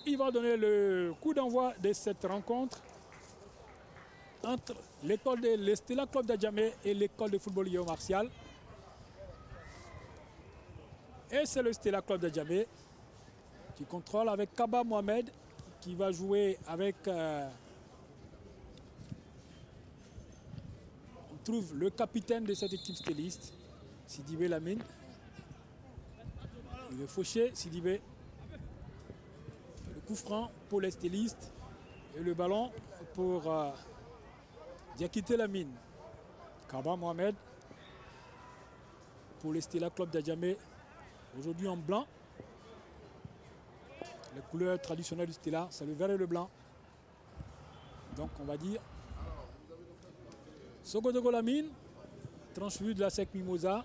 il va donner le coup d'envoi de cette rencontre entre l'école de l'Estella Club d'Adjamé et l'école de football Yeo Martial. Et c'est le Stella Club d'Adjamé qui contrôle avec Kaba Mohamed qui va jouer avec... on trouve le capitaine de cette équipe stéliste, Sidibé Lamine. Il est fauché, Sidibé. Le coup franc pour les stylistes et le ballon pour Diakité Lamine. Kaba Mohamed pour le Stella Club d'Adjamé. Aujourd'hui en blanc. Les couleurs traditionnelles du Stella, c'est le vert et le blanc. Donc on va dire Sogodogo Lamine, tranche vue de la SEC Mimosa.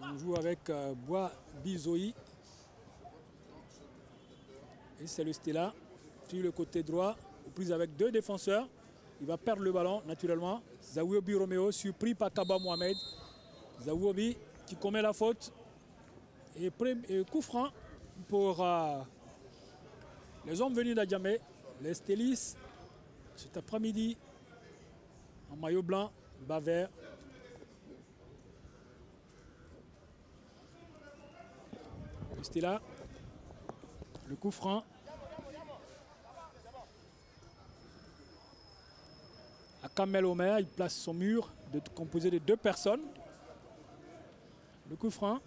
On joue avec Bois Bizoï. Et c'est le Stella sur le côté droit, aux prises avec deux défenseurs. Il va perdre le ballon naturellement. Zaouobi Roméo surpris par Kaba Mohamed. Zaouobi qui commet la faute. Et coup franc pour les hommes venus d'Adjamé, les Stélis, cet après-midi en maillot blanc, bas vert. Le Stella, le coup franc. À Kamel Omer, il place son mur composé de deux personnes. Le coup franc.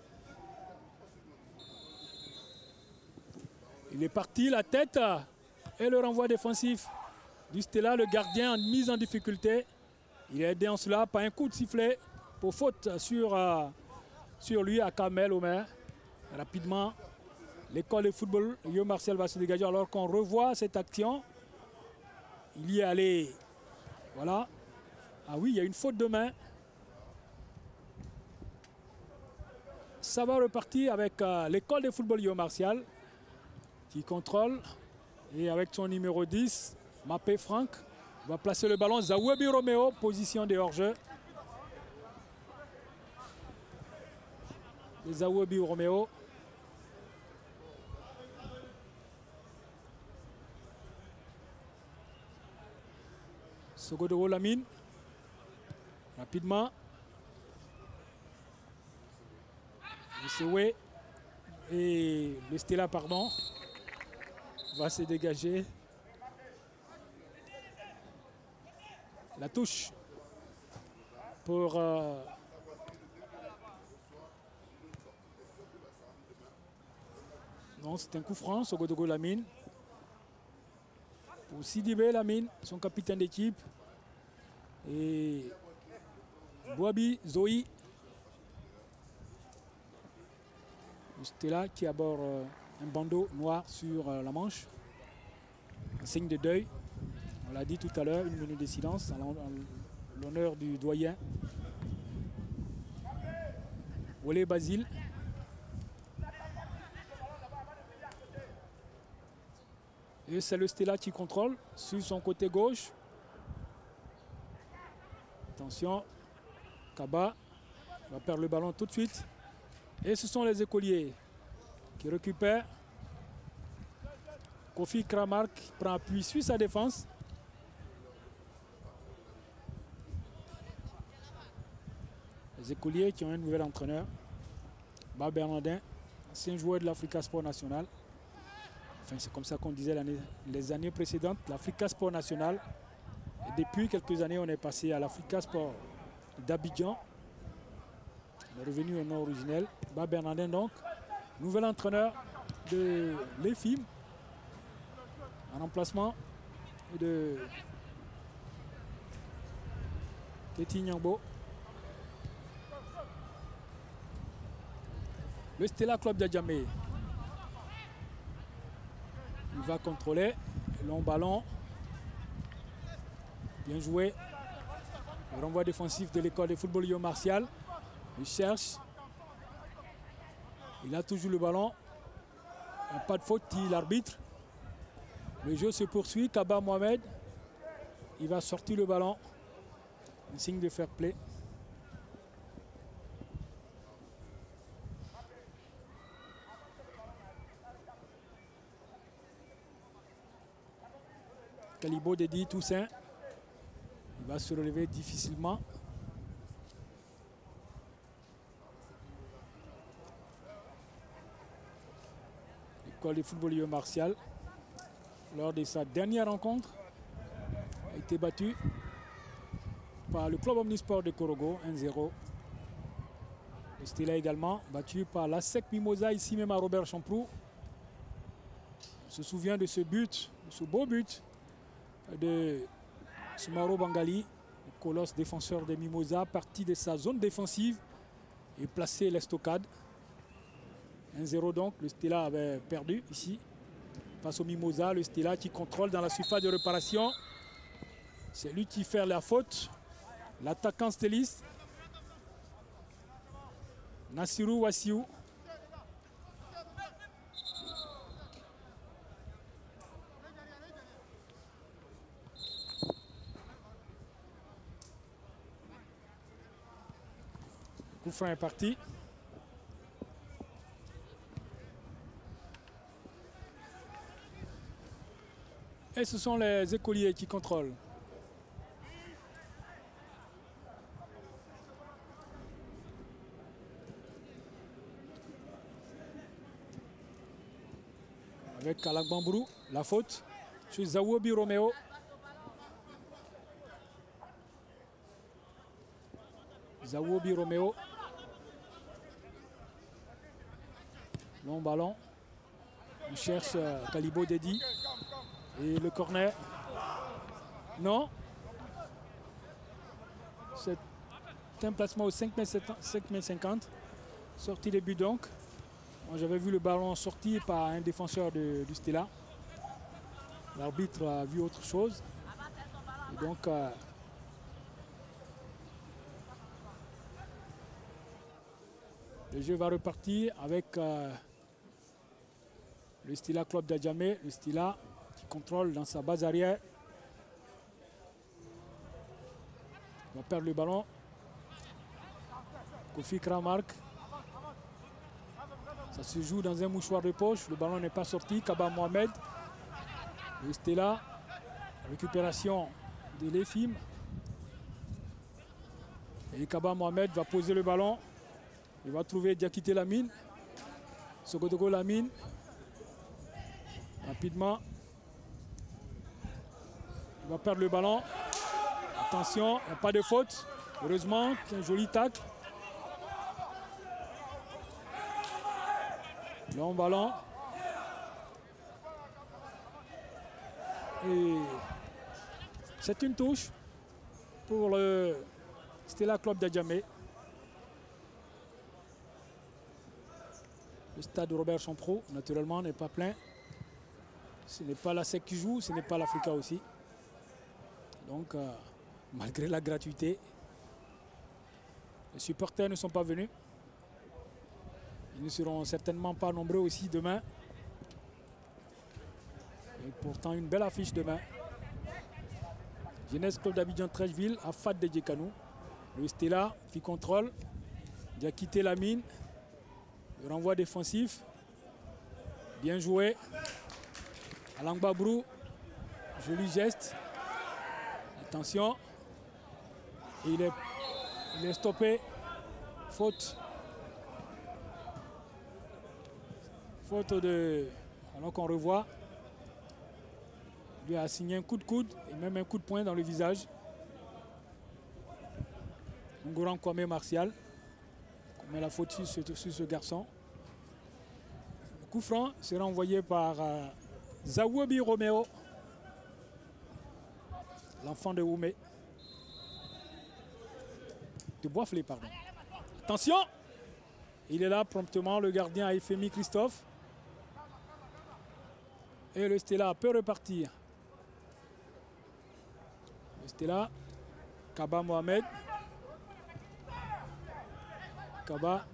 Il est parti, la tête et le renvoi défensif du Stella, le gardien en mise en difficulté. Il est aidé en cela par un coup de sifflet pour faute sur lui à Kamel Omer. Rapidement, l'école de football, Yeo Martial va se dégager alors qu'on revoit cette action. Il y est allé. Voilà. Ah oui, il y a une faute de main. Ça va repartir avec l'école de football Yeo Martial qui contrôle. Et avec son numéro 10, Mapé Franck, va placer le ballon. Zaouobi Roméo, position de hors-jeu. Zaouobi Roméo. Sogodogo Lamine. Rapidement. Le et le Stella, pardon, va se dégager. La touche pour non, c'est un coup franc, Sogodogo Lamine. Pour Sidibé Lamine, son capitaine d'équipe. Et Boabi Zoï. Stella qui aborde un bandeau noir sur la manche. Un signe de deuil. On l'a dit tout à l'heure, une minute de silence en l'honneur du doyen. Wolé Basile. Et c'est le Stella qui contrôle sur son côté gauche. Attention, Kaba va perdre le ballon tout de suite. Et ce sont les écoliers qui récupèrent. Kofi Kramark prend appui sur sa défense. Les écoliers qui ont un nouvel entraîneur. Bab Bernardin, ancien joueur de l'Africa Sport National. Enfin, c'est comme ça qu'on disait les années précédentes, l'Africa Sport National. Et depuis quelques années, on est passé à l'Africa Sport d'Abidjan. On est revenu au nom originel. Bab Bernardin donc, nouvel entraîneur de l'EFIM. En remplacement de Keti Nyangbo. Le Stella Club d'Adjamé. Il va contrôler. Long ballon. Bien joué. Le renvoi défensif de l'école de football Yeo Martial. Il cherche. Il a toujours le ballon. Pas de faute, dit l'arbitre. Le jeu se poursuit. Kaba Mohamed. Il va sortir le ballon. Un signe de fair play. Kalibo Dedi Toussaint. Il va se relever difficilement. L'école de football Yo Martial, lors de sa dernière rencontre, a été battue par le club Omnisport de Korogo, 1-0. Le Stella également battu par la SEC Mimosa, ici même à Robert Champroux. On se souvient de ce but, de ce beau but de Soumaro Bangali, le colosse défenseur de Mimosa, parti de sa zone défensive et placé l'estocade. 1-0 donc, le Stella avait perdu ici face au Mimosa. Le Stella qui contrôle dans la surface de réparation. C'est lui qui fait la faute. L'attaquant stéliste, Nassirou Wassiou. Coup franc est parti. Et ce sont les écoliers qui contrôlent. Avec Kalak Bambrou, la faute sur Zawobi Romeo. Zawobi Romeo. Long ballon. On cherche Kalibo Dedi. Et le corner. Non. C'est un placement au 5m50. Sortie des buts donc. J'avais vu le ballon sorti par un défenseur du Stella. L'arbitre a vu autre chose. Et donc, le jeu va repartir avec le Stella Club d'Adjamé. Le Stella qui contrôle dans sa base arrière. Il va perdre le ballon. Kofi Kramark. Ça se joue dans un mouchoir de poche. Le ballon n'est pas sorti. Kaba Mohamed. Le Stella. Récupération de l'Efim. Et Kaba Mohamed va poser le ballon. Il va trouver Diakité Lamine. Sogodogo Lamine. Rapidement. Il va perdre le ballon. Attention, il n'y a pas de faute. Heureusement, c'est un joli tacle. Long ballon. Et c'est une touche pour le Stella Club d'Adjamé. Le stade Robert Champroux, naturellement, n'est pas plein. Ce n'est pas la SEC qui joue, ce n'est pas l'Africa aussi. Donc, malgré la gratuité, les supporters ne sont pas venus. Ils ne seront certainement pas nombreux aussi demain. Et pourtant, une belle affiche demain. Jeunesse Club d'Abidjan Trècheville à Fat de Djekanou. Le Stella qui contrôle. Diakité Lamine. Le renvoi défensif. Bien joué. Alang Babrou. Joli geste. Attention. Et il est stoppé. Faute. Faute de... Alors qu'on revoit. Il lui a assigné un coup de coude et même un coup de poing dans le visage. Ngouran Kwame Martial. On met la faute sur ce garçon. Le coup franc sera envoyé par Zawobi Romeo. L'enfant de Oumé. De Boisflé, pardon. Attention! Il est là promptement, le gardien Aïfemi Christophe. Et le Stella peut repartir. Le Stella, Kaba Mohamed. Kaba.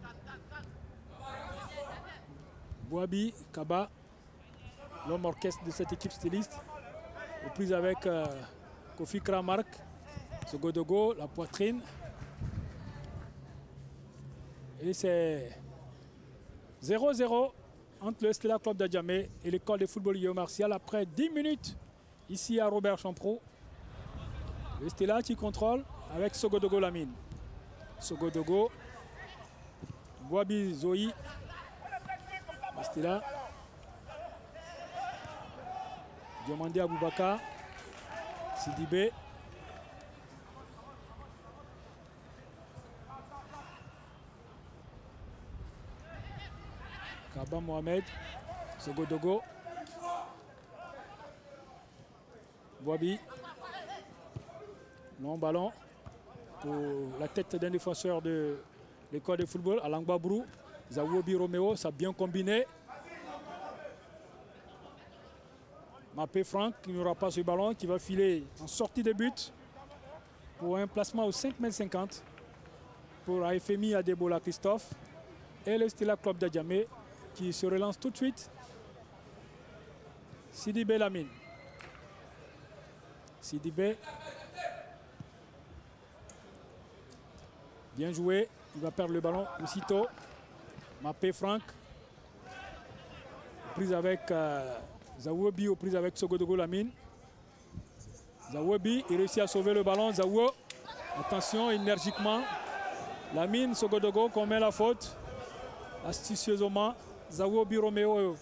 Bouabi, Kaba. L'homme orchestre de cette équipe styliste. Aux prises avec Kofi Kramark. Sogodogo, la poitrine. Et c'est 0-0 entre le Stella Club d'Adjamé et l'école de football Yo Martial après 10 minutes Ici à Robert Champrou. Le Stella qui contrôle avec Sogodogo Lamine. Sogodogo. Boabi Zoï. Le Stella. Diomandé Aboubaka. Sidibé. Kaba Mohamed. Sogodogo. Boabi. Long ballon pour la tête d'un défenseur de l'école de football, Alangba Brou. Zawobi Roméo, ça a bien combiné. Mapé Franck qui n'aura pas ce ballon, qui va filer en sortie de but pour un placement au 5,50 m pour AFMI Adebola Christophe et le Stella Club d'Adjamé qui se relance tout de suite. Sidibé Lamine. Sidibé. Bien joué, il va perdre le ballon aussitôt. Mapé Franck. Prise avec Zawobi, aux prises avec Sogodogo Lamine. Zawobi, il réussit à sauver le ballon. Zawo, attention, énergiquement. Lamine, Sogodogo commet la faute. Astucieusement, Zawobi Roméo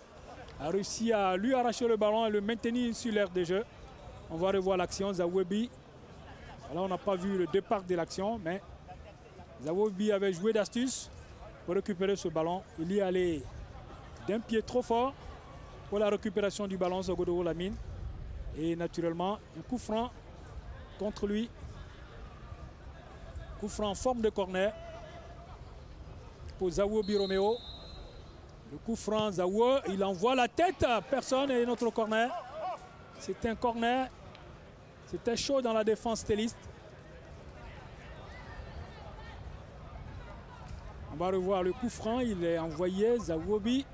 a réussi à lui arracher le ballon et le maintenir sur l'aire de jeu. On va revoir l'action. Zawobi. Là, on n'a pas vu le départ de l'action, mais Zawobi avait joué d'astuce pour récupérer ce ballon. Il y allait d'un pied trop fort pour la récupération du ballon, Sogodogo Lamine. Et naturellement, un coup franc contre lui. Coup franc en forme de corner pour Zawobi Roméo. Le coup franc, Zawo, il envoie la tête. Personne et notre corner. C'était un corner. C'était chaud dans la défense stéliste. On va revoir le coup franc. Il est envoyé. Zawobi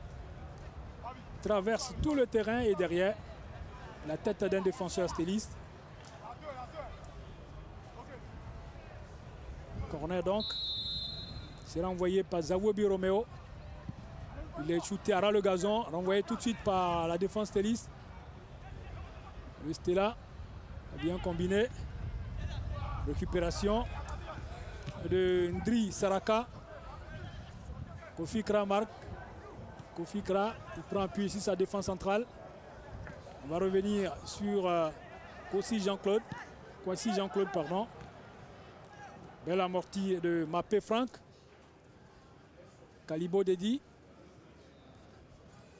traverse tout le terrain et derrière la tête d'un défenseur stéliste. Corner donc. C'est renvoyé par Zawobi Roméo. Il est shooté à ras le gazon. Renvoyé tout de suite par la défense stéliste. Le Stella a bien combiné. Récupération de Ndri Saraka. Kofi Kra marque. Kofi Kra, il prend appui ici sa défense centrale. On va revenir sur Kwasi Jean-Claude. Kwasi Jean-Claude, pardon. Belle amortie de Mapé Franck. Kalibo Dedi.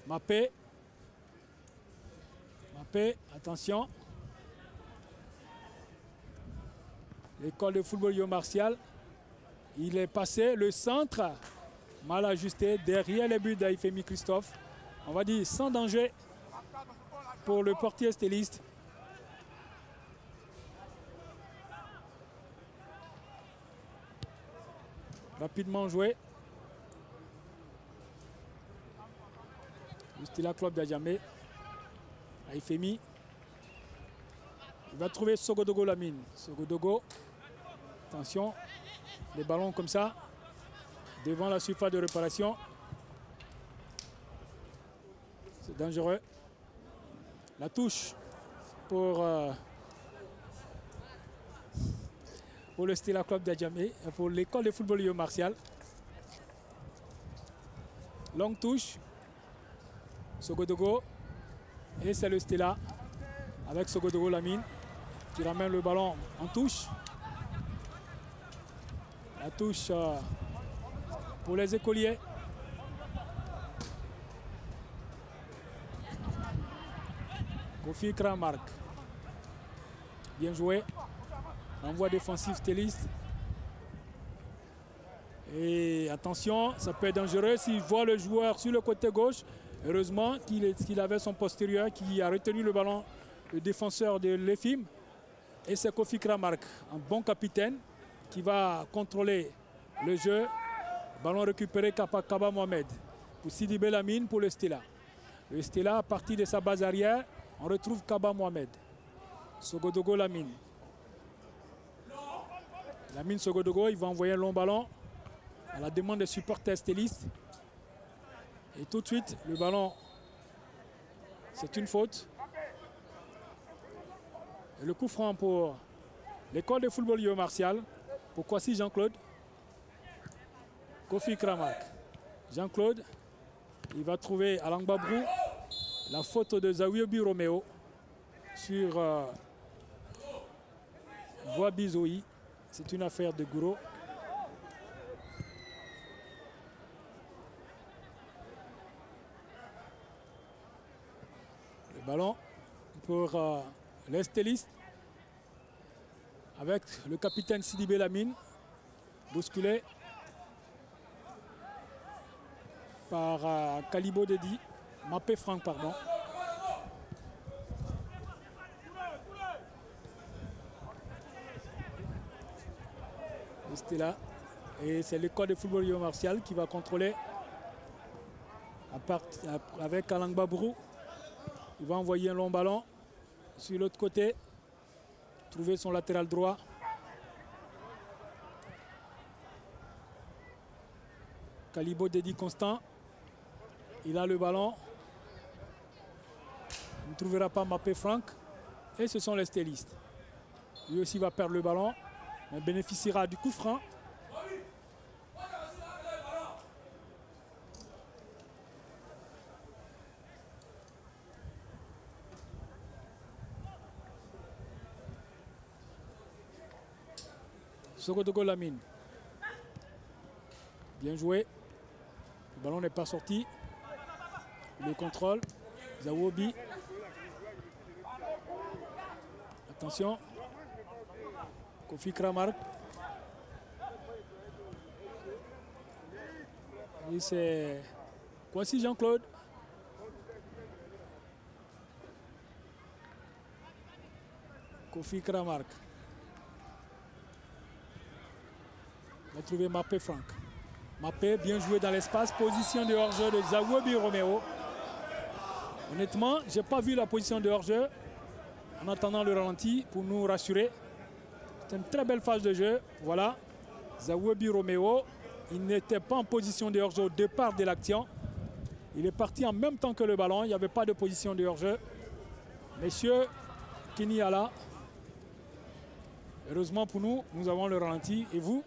Mapé. Mapé, attention. L'école de football Yo Martial. Il est passé le centre. Mal ajusté derrière les buts d'Aifemi Christophe. On va dire sans danger pour le portier stéliste. Rapidement joué. Le Stella Club d'Adjamé. Aifemi. Il va trouver Sogodogo Lamine. Sogodogo. Attention. Les ballons comme ça. Devant la surface de réparation. C'est dangereux. La touche pour le Stella Club d'Adjamé, pour l'école de football Yo Martial. Longue touche. Sogodogo. Et c'est le Stella avec Sogodogo Lamine qui ramène le ballon en touche. La touche pour les écoliers. Kofi Kra marque. Bien joué. Envoi défensif stéliste. Et attention, ça peut être dangereux s'il voit le joueur sur le côté gauche. Heureusement qu'il avait son postérieur qui a retenu le ballon, le défenseur de l'EFIM. Et c'est Kofi Kra marque, un bon capitaine qui va contrôler le jeu. Ballon récupéré par Kaba Mohamed pour Sidibé Lamine pour le Stella. Le Stella, à partir de sa base arrière, on retrouve Kaba Mohamed. Sogodogo Lamine. Lamine Sogodogo, il va envoyer un long ballon à la demande des supporters stellistes. Et tout de suite, le ballon, c'est une faute. Et le coup franc pour l'école de football Yo Martial. Pour Kwasi Jean-Claude. Kofi Kramark. Jean-Claude, il va trouver Alang Babrou la faute de Zawiobi Romeo sur Boabi Zoï. C'est une affaire de Gouro. Le ballon pour les stylistes avec le capitaine Sidibé Lamine, bousculé par Kalibo Dedi, Mapé Franck, pardon. C'était là. Et c'est l'école de football Yo Martial qui va contrôler avec Alang Babrou. Il va envoyer un long ballon sur l'autre côté. Trouver son latéral droit. Kalibo Dedi Constant. Il a le ballon. Il ne trouvera pas Mapé Franck. Et ce sont les stylistes. Lui aussi va perdre le ballon. Mais bénéficiera du coup franc. Sogodogo Lamine. Bien joué. Le ballon n'est pas sorti. Le contrôle. Zawobi. Attention. Kofi Kramark. Et c'est Kwasi Jean-Claude. Kofi Kramark. On va trouver Mapé Franck. Mapé, bien joué dans l'espace. Position de hors-jeu de Zawiobi Romeo. Honnêtement, je n'ai pas vu la position de hors-jeu. En attendant le ralenti pour nous rassurer. C'est une très belle phase de jeu. Voilà. Zawiobi Romeo. Il n'était pas en position de hors-jeu au départ de l'action. Il est parti en même temps que le ballon. Il n'y avait pas de position de hors-jeu. Messieurs, Kiniala. Heureusement pour nous, nous avons le ralenti. Et vous?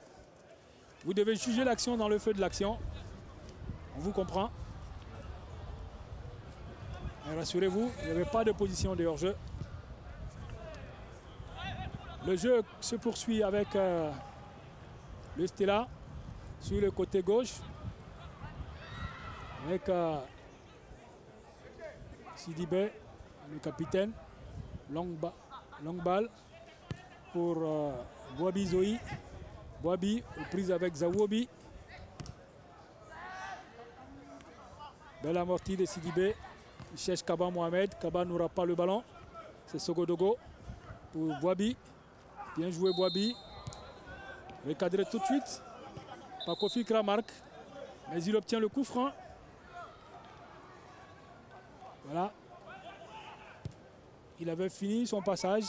Vous devez juger l'action dans le feu de l'action. On vous comprend. Rassurez-vous, il n'y avait pas de position de hors-jeu. Le jeu se poursuit avec le Stella sur le côté gauche. Avec Sidibé, le capitaine. Longue balle pour Boabi Zoï. Boabi aux prises avec Zawobi. Belle amortie de Sidibé. Il cherche Kaba Mohamed. Kaba n'aura pas le ballon. C'est Sogodogo pour Boabi. Bien joué Boabi. Recadré tout de suite par Kofi Kramark. Mais il obtient le coup franc. Voilà. Il avait fini son passage.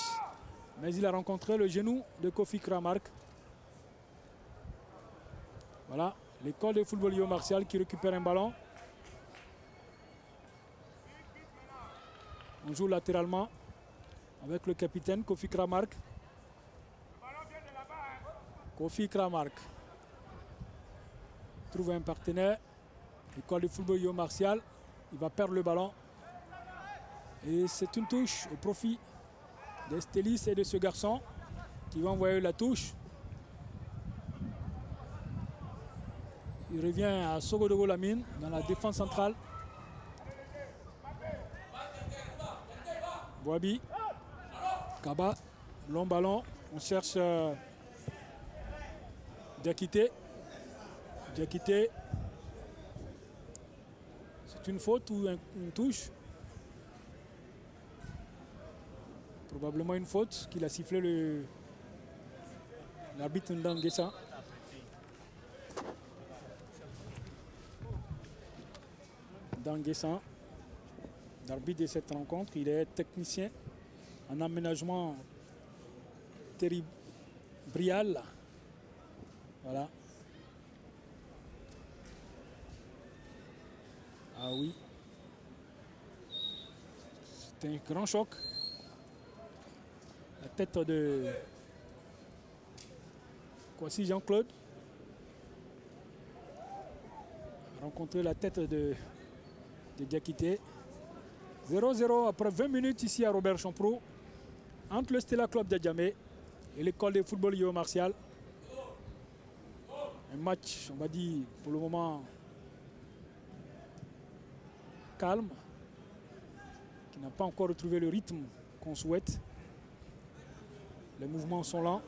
Mais il a rencontré le genou de Kofi Kramark. Voilà, l'école de football Yo Martial qui récupère un ballon. On joue latéralement avec le capitaine Kofi Kramark. Kofi Kramark trouve un partenaire. L'école de football Yo Martial. Il va perdre le ballon. Et c'est une touche au profit des stylistes et de ce garçon qui va envoyer la touche. Il revient à Sogodogo Lamine dans la défense centrale. Boabi. Kaba. Long ballon. On cherche Diakité. Diakité. C'est une faute ou une touche? Probablement une faute qu'il a sifflé l'arbitre Ndanguessa. Ndanguessa, l'arbitre de cette rencontre, il est technicien en aménagement territorial. Voilà. Ah oui. C'est un grand choc. tête de Kwasi Jean-Claude. Rencontrer la tête de Diakité. 0-0 après 20 minutes ici à Robert Champrou, entre le Stella Club d'Adjamé et l'école de football Yo Martial. Un match, on va dire, pour le moment calme, qui n'a pas encore retrouvé le rythme qu'on souhaite. Les mouvements sont lents,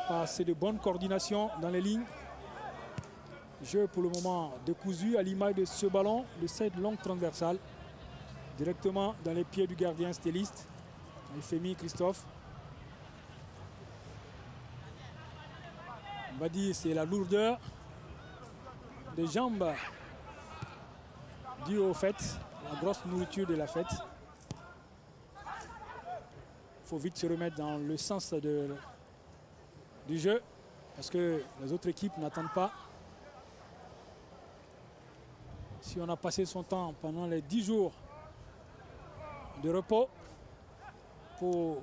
pas assez de bonne coordination dans les lignes. Jeu pour le moment décousu à l'image de ce ballon, de cette longue transversale, directement dans les pieds du gardien stéliste, Euphémie Christophe. On va dire c'est la lourdeur des jambes due au fait, la grosse nourriture de la fête. Il faut vite se remettre dans le sens du jeu parce que les autres équipes n'attendent pas. Si on a passé son temps pendant les 10 jours de repos pour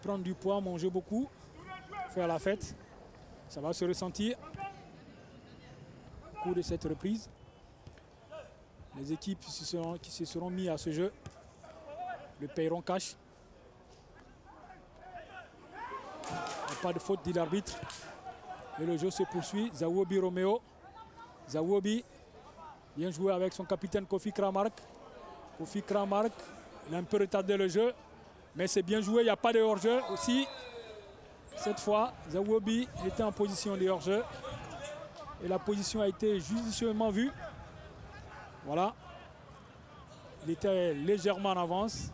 prendre du poids, manger beaucoup, faire la fête, ça va se ressentir au cours de cette reprise. Les équipes qui se seront mis à ce jeu le paieront cash. Il n'y a pas de faute, dit l'arbitre. Et le jeu se poursuit. Zawobi Roméo. Zawobi, bien joué avec son capitaine Kofi Kramark. Kofi Kramark, il a un peu retardé le jeu, mais c'est bien joué, il n'y a pas de hors-jeu aussi. Cette fois, Zawobi était en position de hors-jeu. Et la position a été judicieusement vue. Voilà. Il était légèrement en avance.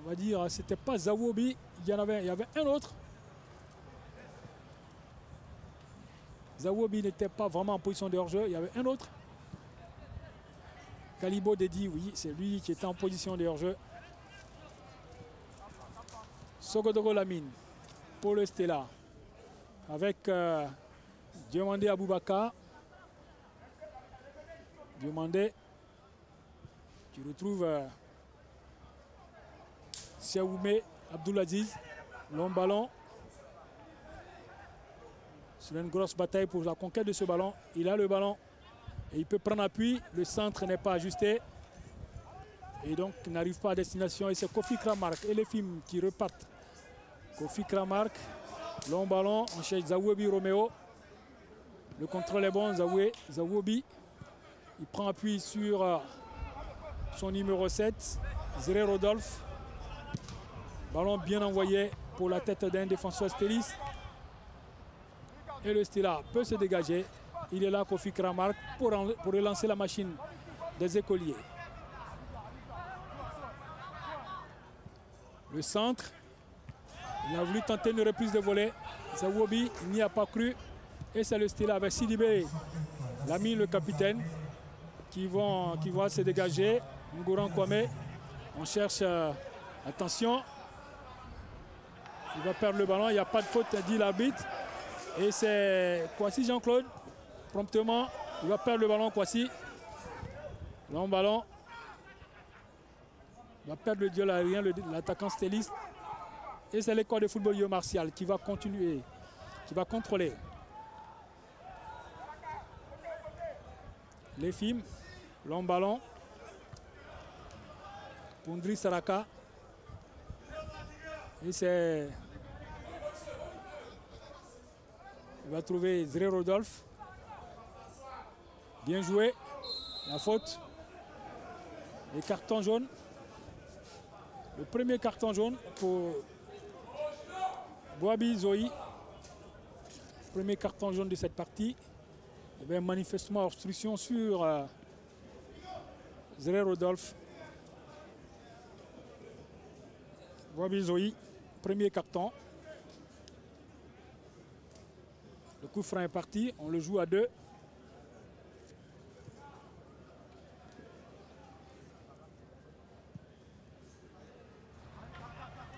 On va dire, c'était pas Zawobi, il y avait un autre. Zawobi n'était pas vraiment en position de hors-jeu, il y avait un autre. Kalibo Dedi, oui, c'est lui qui était en position de hors-jeu. Sogodogo Lamine pour le Stella. Avec Diomandé Aboubakar. Diomandé, tu retrouves Siaoumé Abdoulaziz, long ballon. C'est une grosse bataille pour la conquête de ce ballon. Il a le ballon et il peut prendre appui. Le centre n'est pas ajusté. Et donc il n'arrive pas à destination. Et c'est Kofi Kramark et les films qui repartent. Kofi Kramark, long ballon, on cherche Zawobi Roméo. Le contrôle est bon, Zawobi. Il prend appui sur son numéro 7, Zéré Rodolphe. Ballon bien envoyé pour la tête d'un défenseur stéliste. Et le Stella peut se dégager. Il est là, Kofi Kramark, pour relancer la machine des écoliers. Le centre. Il a voulu tenter une reprise de volée. Zawobi n'y a pas cru. Et c'est le Stella avec Sidibé Lamine, le capitaine, qui va se dégager. Ngouran Kwame. On cherche. Attention. Il va perdre le ballon. Il n'y a pas de faute, dit l'arbitre. Et c'est Kwasi Jean-Claude. Promptement, il va perdre le ballon, Kwasi. Long ballon. Il va perdre le duel aérien, l'attaquant stéliste. Et c'est l'école de football Yo Martial qui va continuer, qui va contrôler. Les films, long ballon. Pondri Saraka. Et c'est... Il va trouver Zré Rodolphe. Bien joué. La faute. Et carton jaune. Le premier carton jaune pour Boabi Zoï. Premier carton jaune de cette partie. Il y avait manifestement obstruction sur Zré Rodolphe. Boabi Zoï. Premier carton. Le coup franc est parti, on le joue à 2.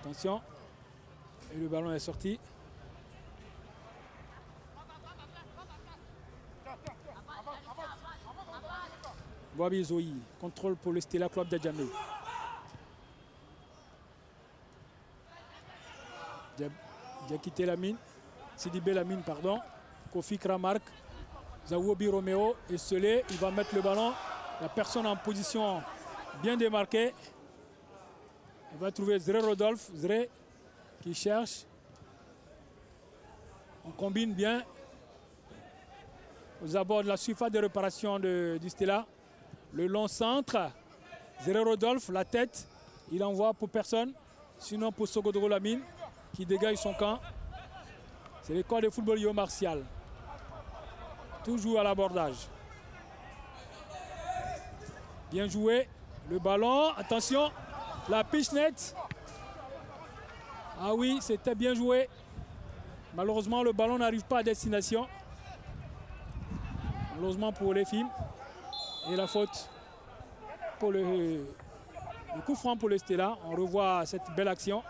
Attention. Et le ballon est sorti. Boabi Zoï, contrôle pour le Stella Club d'Adjamé. Diakité Lamine, Sidibé Lamine, pardon. Kofi Kramark, Zawobi Romeo et Selé. Il va mettre le ballon. La personne en position bien démarquée. Il va trouver Zré Rodolphe. Zré qui cherche. On combine bien aux abords de la surface de réparation du Stella. Le long centre. Zré Rodolphe, la tête. Il envoie pour personne. Sinon pour Sogodogo Lamine qui dégage son camp. C'est l'école de football Yo Martial. Toujours à l'abordage. Bien joué. Le ballon. Attention. La piche nette. Ah oui, c'était bien joué. Malheureusement, le ballon n'arrive pas à destination. Malheureusement pour les filles. Et la faute pour le coup franc pour le Stella. On revoit cette belle action.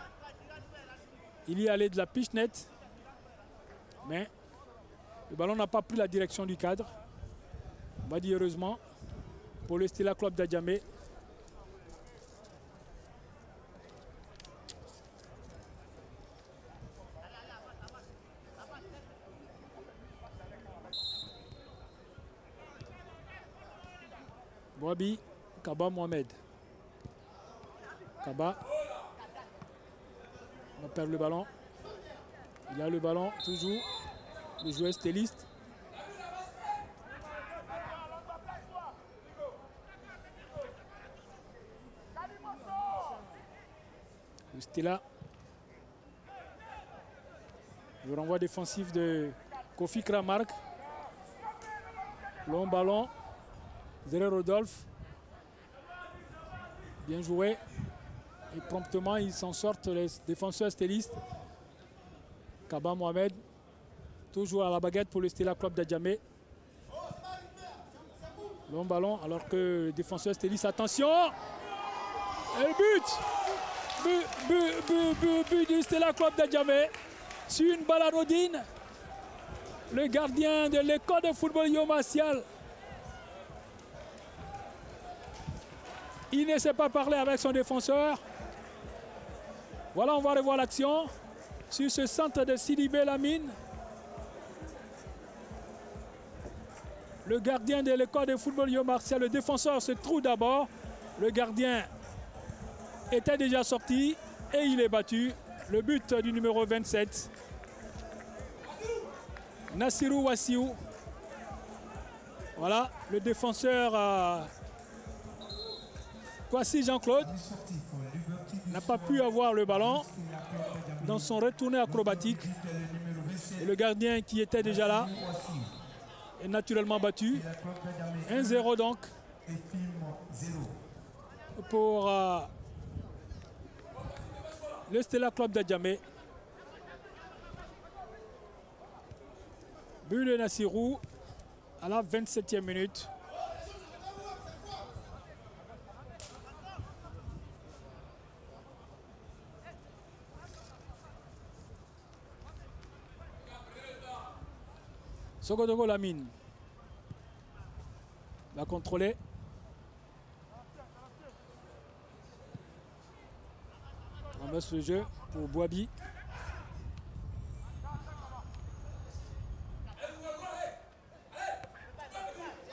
Il y allait de la piche nette. Mais le ballon n'a pas pris la direction du cadre. On va dire heureusement pour le Stella Club d'Adjamé. Boabi, Kaba Mohamed. Kaba. On perd le ballon. Il a le ballon toujours. Le joueur stéliste. Le Stella. Le renvoi défensif de Kofi Kramark. Long ballon. Zré Rodolphe. Bien joué. Et promptement, ils s'en sortent les défenseurs stélistes. Kaba Mohamed. Toujours à la baguette pour le Stella Club d'Adjamé. Long ballon alors que le défenseur stéliste. Attention. Et but du Stella Club d'Adjamé. Sur une balle anodine. Le gardien de l'école de football Yo Martial. Il ne sait pas parler avec son défenseur. Voilà, on va revoir l'action sur ce centre de Sidibé Lamine. Le gardien de l'école de football Yo Martial, le défenseur se trouve d'abord. Le gardien était déjà sorti et il est battu. Le but du numéro 27. Nassirou Wassiou. Voilà, le défenseur Kwasi Jean-Claude n'a pas pu avoir le ballon dans son retourné acrobatique. Et le gardien qui était déjà là est naturellement battu. 1-0 donc pour le Stella Club d'Adjamé. But de Nassirou à la 27e minute. Sogodogo Lamine va contrôler. On ramasse le jeu pour Boabi.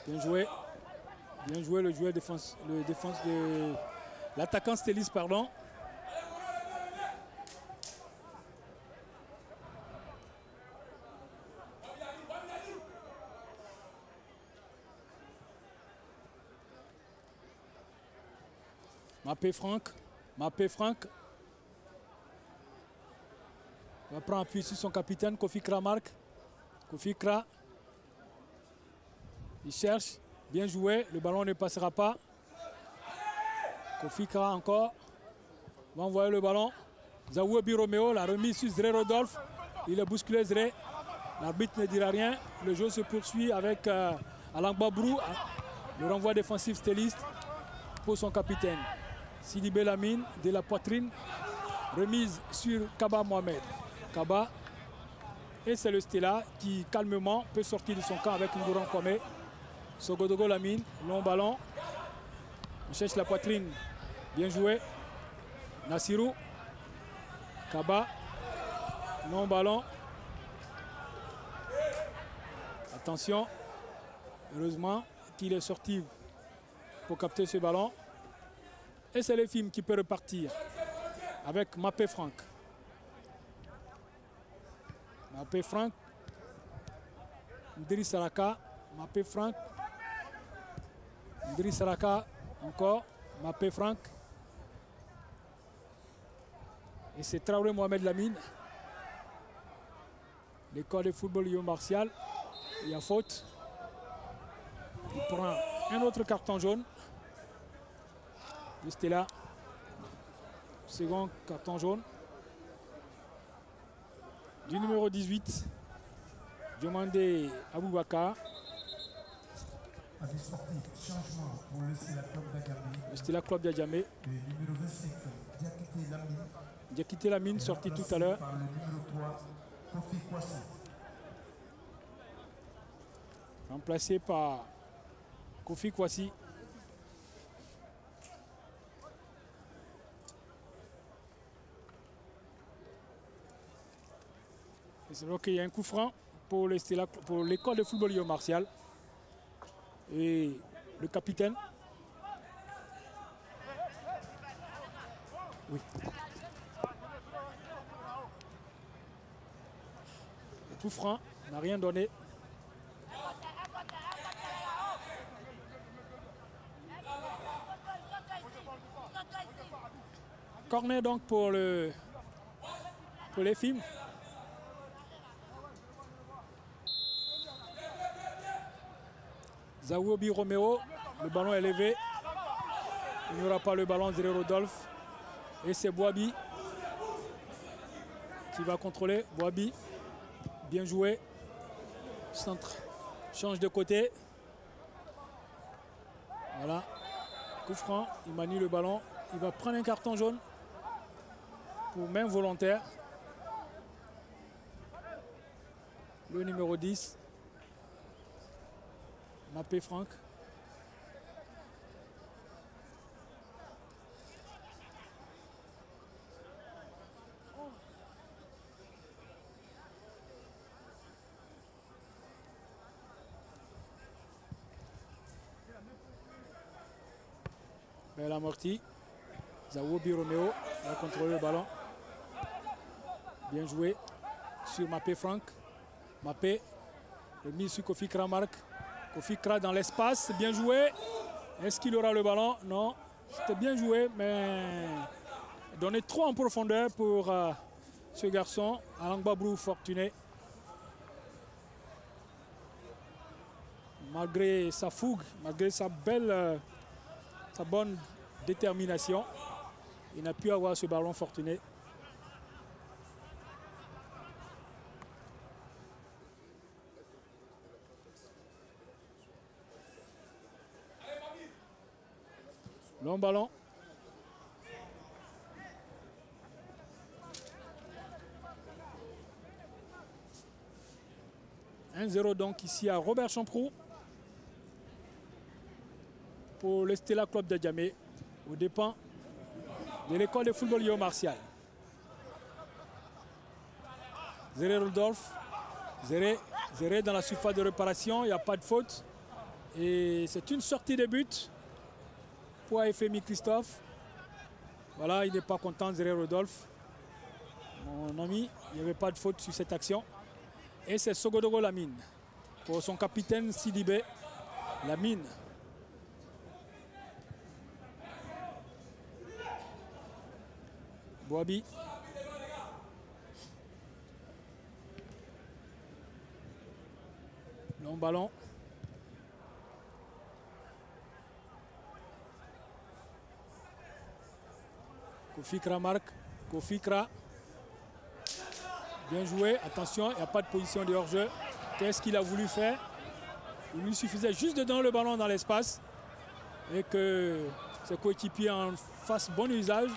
Bien joué. Bien joué le joueur défense de l'attaquant stéliste, pardon. Mappé Franck va prendre appui sur son capitaine Kofi Kramark. Kofi Kra, il cherche, bien joué, le ballon ne passera pas. Kofi Kra encore, va envoyer le ballon. Zawobi Romeo, la remise sur Zré Rodolphe, il a bousculé Zré. L'arbitre ne dira rien, le jeu se poursuit avec Alang Babrou, le renvoi défensif stéliste pour son capitaine. Sidibé Lamine de la poitrine, remise sur Kaba Mohamed. Kaba, et c'est le Stella qui calmement peut sortir de son camp avec Ngouran Kwame. Sogodogo Lamine, long ballon. On cherche la poitrine, bien joué. Nassirou, Kaba, Non ballon. Attention. Heureusement qu'il est sorti pour capter ce ballon. Et c'est le film qui peut repartir avec Mapé Franck. Mapé Franck. Idriss Saraka. Mapé Franck. Idriss Saraka encore. Mapé Franck. Et c'est Traoré Mohamed Lamine. L'école de football Lyon Martial. Il y a faute. Il prend un autre carton jaune. C'était là. Second carton jaune. Du numéro 18. Diomandé Aboubakar. Changement pour le Stella Club d'Adjamé. Le Stella Club d'Adjamé. Le numéro 25, Diakité Lamine. Diakité Lamine sorti tout à l'heure. Par le numéro 3, Kofi Kwasi. Remplacé par Kofi Kwasi. C'est vrai qu'il y a un coup franc pour l'école de football Lyon Martial. Et le capitaine. Oui. Le coup franc n'a rien donné. Corner donc pour les films. Zawobi Romeo, le ballon est levé. Il n'y aura pas le ballon, Zéré Rodolphe. Et c'est Boabi qui va contrôler. Boabi, bien joué. Centre, change de côté. Voilà, coup franc, il manie le ballon. Il va prendre un carton jaune pour main volontaire. Le numéro 10. Mapé Franck. Belle amortie. Zawobi Romeo va contrôler le ballon. Bien joué sur Mapé Franck. Mapé, remis sur Kofi Kramark. Kofi Kra dans l'espace, bien joué. Est-ce qu'il aura le ballon? Non, c'était bien joué, mais donné trop en profondeur pour ce garçon, Alangbabrou fortuné. Malgré sa fougue, malgré sa bonne détermination, il n'a pu avoir ce ballon fortuné. Long ballon. « 1-0 donc ici à Robert Champroux pour le Stella Club d'Adjamé aux dépens de l'école de football Lyon Martial. Zéré Rodolphe, Zéré dans la surface de réparation, il n'y a pas de faute. Et c'est une sortie de but pour AFMI Christophe. Voilà, il n'est pas content, Zéré Rodolphe. Mon ami, il n'y avait pas de faute sur cette action. Et c'est Sogodogo Lamine pour son capitaine Sidibé Lamine. Boabi. Long ballon. Kofi Kramark. Kofi Kra. Bien joué. Attention, il n'y a pas de position de hors-jeu. Qu'est-ce qu'il a voulu faire? Il lui suffisait juste de donner le ballon dans l'espace et que ses coéquipiers en fassent bon usage.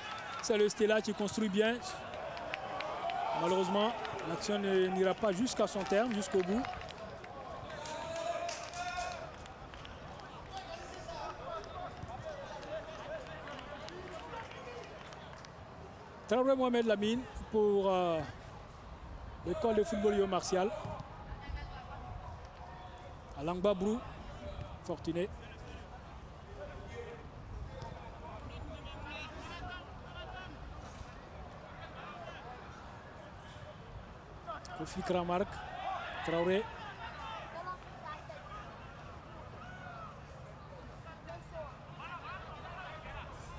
C'est le Stella qui construit bien. Malheureusement, l'action n'ira pas jusqu'à son terme, jusqu'au bout. Traoré Mohamed Lamine pour l'école de football Yo Martial. Alangba Brou, Fortuné. Kofi Kramark, Traoré.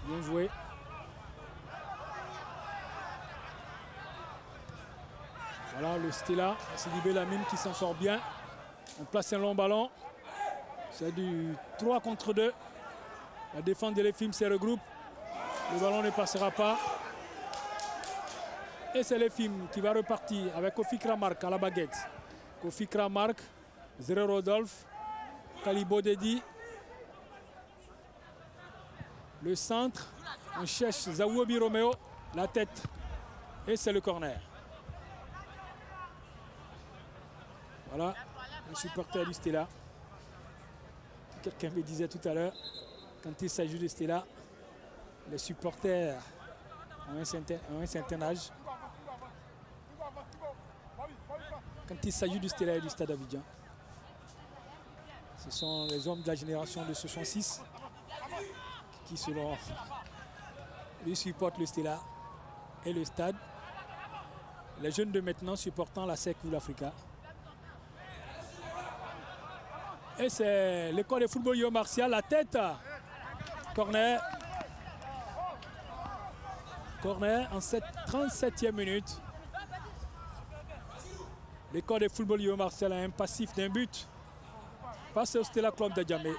Bien joué. Voilà le Stella, Sidibé Lamine qui s'en sort bien. On place un long ballon. C'est du 3 contre 2. La défense de l'EFIM se regroupe. Le ballon ne passera pas. Et c'est l'EFIM qui va repartir avec Kofi Kramark à la baguette. Kofi Kramark, Zero Rodolphe, Kalibo Dedi. Le centre, on cherche Zawobi Romeo, la tête. Et c'est le corner. Voilà, le supporter du Stella. Quelqu'un me disait tout à l'heure, quand il s'agit de Stella, les supporters ont un certain âge. Quand il s'agit du Stella et du Stade Abidjan, ce sont les hommes de la génération de 66 qui, selon lui, supportent le Stella et le Stade. Les jeunes de maintenant supportant la SEC ou l'Africa. Et c'est l'école de football Yo Martial, la tête. Corner. Corner en 37e minute. L'école de football Yo Martial a un passif d'un but face au Stella Club d'Adjamé.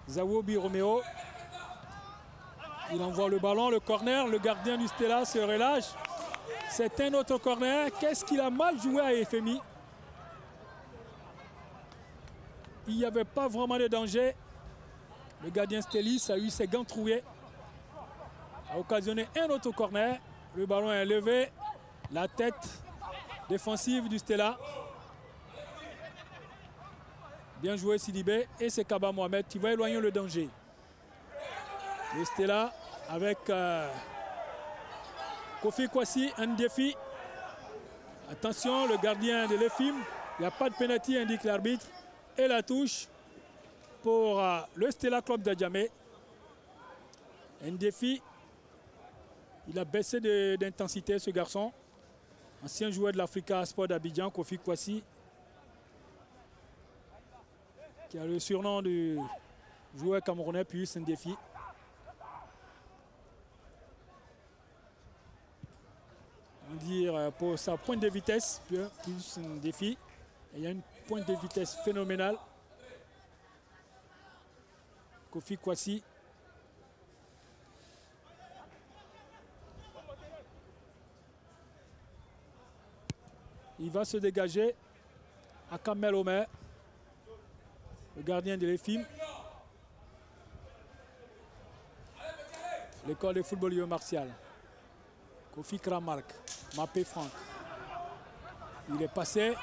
Zawobi Romeo. Il envoie le ballon, le corner. Le gardien du Stella se relâche. C'est un autre corner. Qu'est-ce qu'il a mal joué à FMI? Il n'y avait pas vraiment de danger. Le gardien Stellis a eu ses gants troués. A occasionné un autre corner. Le ballon est levé. La tête défensive du Stella. Bien joué Sidibé. Et c'est Kaba Mohamed qui va éloigner le danger. Le Stella avec Kofi Kwasi, un défi. Attention, le gardien de l'EFIM. Il n'y a pas de pénalty, indique l'arbitre. Et la touche pour le Stella Club d'Adjamé. Un défi. Il a baissé d'intensité, ce garçon. Ancien joueur de l'Africa Sport d'Abidjan, Kofi Kwasi. Qui a le surnom du joueur camerounais, puis c'est un défi. Dire pour sa pointe de vitesse, plus un défi. Et il y a une pointe de vitesse phénoménale. Kofi Kwasi. Il va se dégager à Kamel Omer, le gardien de l'EFIM. L'école de football Yo Martial. Kofi Kramark, Mapé Franck. Il est passé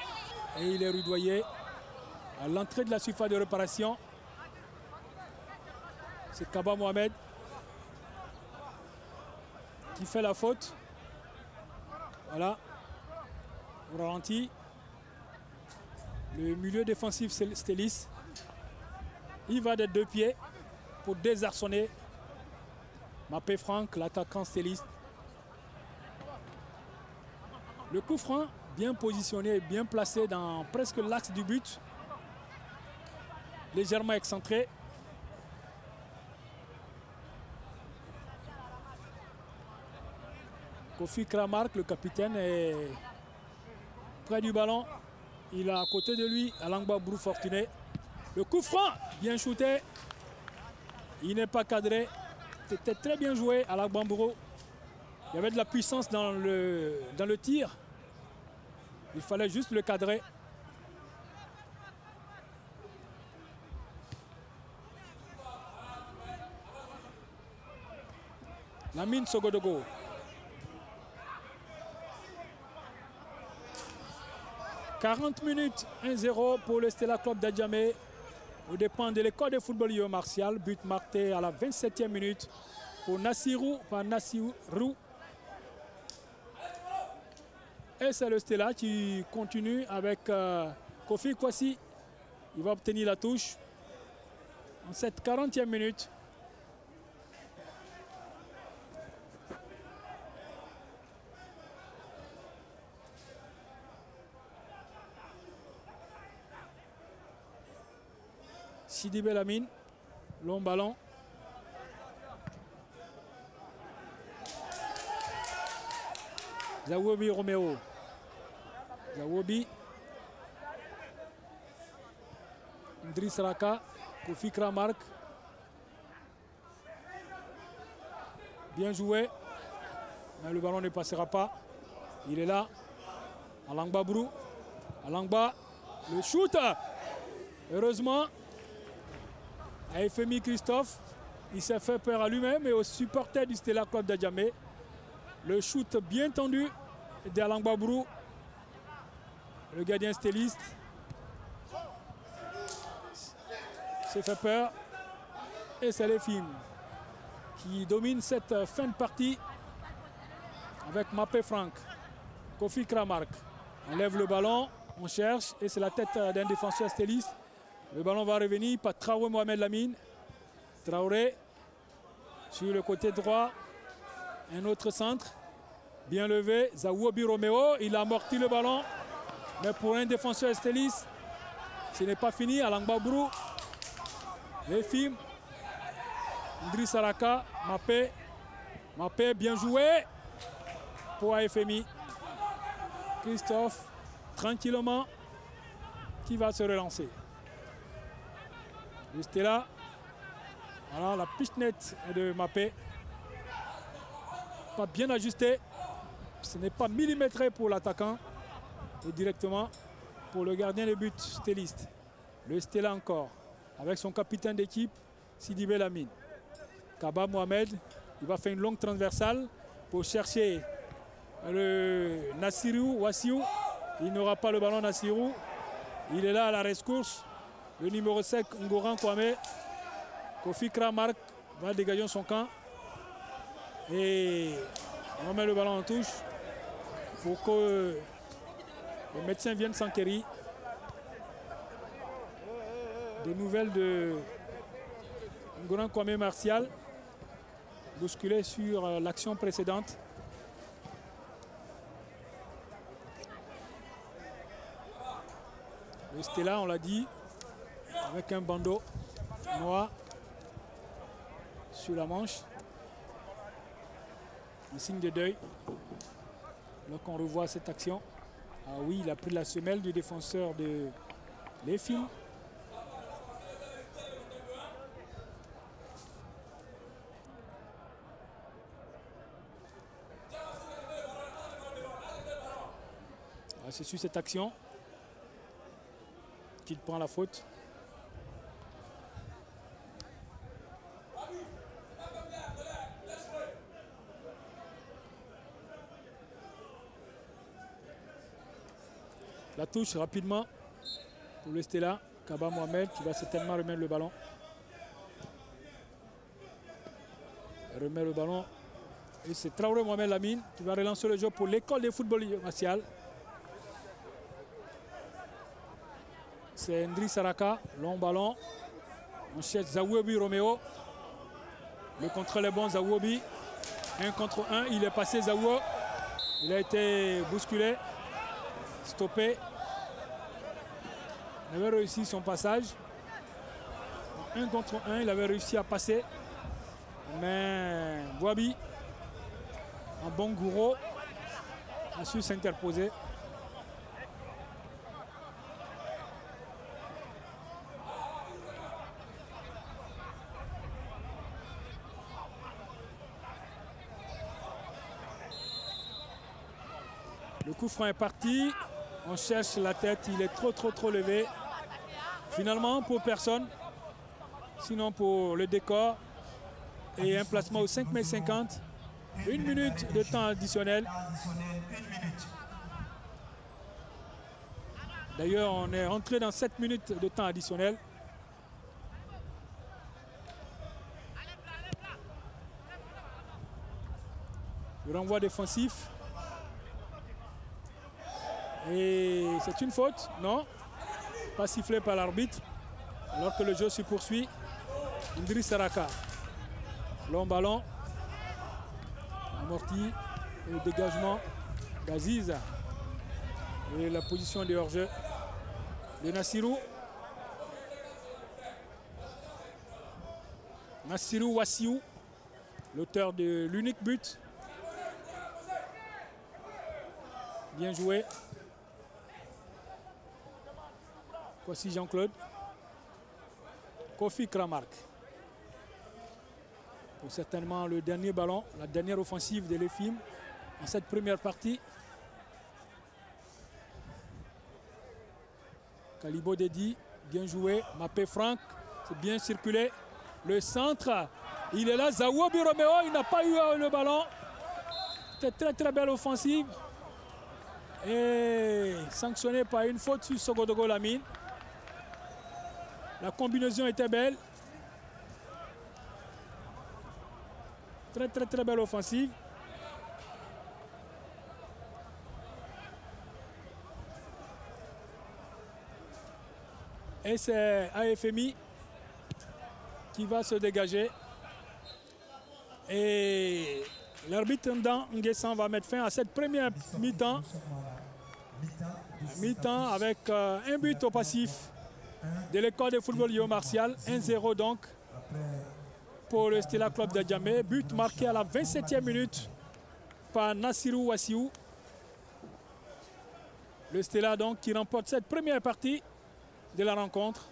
et il est rudoyé à l'entrée de la surface de réparation. C'est Kaba Mohamed qui fait la faute. Voilà. Au ralenti. Le milieu défensif Stellis. Il va des deux pieds pour désarçonner Mapé Franck, l'attaquant Stellis. Le coup franc, bien positionné, bien placé dans presque l'axe du but. Légèrement excentré. Kofi Kramark, le capitaine, est près du ballon. Il a à côté de lui Alangba Brou Fortuné. Le coup franc, bien shooté. Il n'est pas cadré. C'était très bien joué à Alangba Brou. Il y avait de la puissance dans le tir. Il fallait juste le cadrer. Lamine Sogodogo. « 40 minutes, 1-0 pour le Stella Club d'Adjamé. Au dépend de l'école de football Yo Martial. But marqué à la 27e minute pour Nassirou Et c'est le Stella qui continue avec Kofi Kwasi. Il va obtenir la touche en cette 40e minute. Sidi Belhamine, long ballon. Zawobi Romeo. Zawobi. Idriss Raka. Kofi Kramark. Bien joué. Mais le ballon ne passera pas. Il est là. Alangba Brou. Alangba. Le shoot. Heureusement. À FMI Christophe. Il s'est fait peur à lui-même et aux supporters du Stella Club d'Adjamé. Le shoot bien tendu d'Alangba Brou. Le gardien stéliste s'est fait peur. Et c'est les films qui dominent cette fin de partie avec Mapé Franck. Kofi Kramark. On lève le ballon, on cherche et c'est la tête d'un défenseur stéliste. Le ballon va revenir par Traoré Mohamed Lamine. Traoré sur le côté droit. Un autre centre. Bien levé. Zawobi Romeo. Il a amorti le ballon. Mais pour un défenseur stéliste, ce n'est pas fini. Alangba Brou. Les films. Idriss Raka. Mapé. Mapé bien joué pour AFMI. Christophe, tranquillement, qui va se relancer. Le Stella. Voilà la pichenette de Mapé. Pas bien ajusté. Ce n'est pas millimétré pour l'attaquant. Et directement pour le gardien de but stéliste. Le Stella encore. Avec son capitaine d'équipe, Sidi Belhamine. Kaba Mohamed. Il va faire une longue transversale pour chercher le Nassirou Wassiou. Il n'aura pas le ballon Nassirou. Il est là à la rescourse. Le numéro 5, Ngoran Kwame. Kofi Kramark va dégager son camp. Et on met le ballon en touche pour que le médecin vienne s'enquérir. Des nouvelles de Ngoran Kwame Martial, bousculé sur l'action précédente. Le Stella, on l'a dit, avec un bandeau noir sur la manche. Un signe de deuil. Lorsqu'on revoit cette action. Ah oui, il a pris la semelle du défenseur de l'EFIM. C'est sur cette action qu'il prend la faute. La touche rapidement pour le Stella. Kaba Mohamed qui va certainement remettre le ballon. Il remet le ballon. Et c'est Traoré Mohamed Lamine qui va relancer le jeu pour l'école de football martial. C'est Idriss Raka, long ballon. On cherche Zawobi Romeo. Le contrôle est bon, Zawobi. 1 contre 1, il est passé Zawo. Il a été bousculé, stoppé. Il avait réussi son passage. 1 contre 1, il avait réussi à passer. Mais Bouabi, un bon gourou, a su s'interposer. Le coup franc est parti. On cherche la tête. Il est trop levé. Finalement, pour personne. Sinon pour le décor. Et un placement au 5,50 m. 1 minute de temps additionnel. D'ailleurs, on est rentré dans 7 minutes de temps additionnel. Le renvoi défensif. Et c'est une faute, non? Pas sifflé par l'arbitre. Alors que le jeu se poursuit. Idriss Saraka. Long ballon. Amorti. Et le dégagement d'Aziz. Et la position de hors-jeu de Nassirou. Nassirou Wassiou, l'auteur de l'unique but. Bien joué. Voici Jean-Claude. Kofi Kramark. Pour certainement le dernier ballon, la dernière offensive de l'EFIM en cette première partie. Kalibo Dedi, bien joué. Mapé Franck, c'est bien circulé. Le centre, il est là. Zawobi Romeo, il n'a pas eu le ballon. C'était très belle offensive. Et sanctionné par une faute sur Sogodogo Lamine. La combinaison était belle. Très belle offensive. Et c'est AFMI qui va se dégager. Et l'arbitre Ndan Nguessan va mettre fin à cette première mi-temps. Mi-temps avec un but au passif de l'école de football Yo Martial. 1-0 donc pour le Stella Club d'Adjamé. But marqué à la 27e minute par Nassirou Wassiou. Le Stella donc qui remporte cette première partie de la rencontre.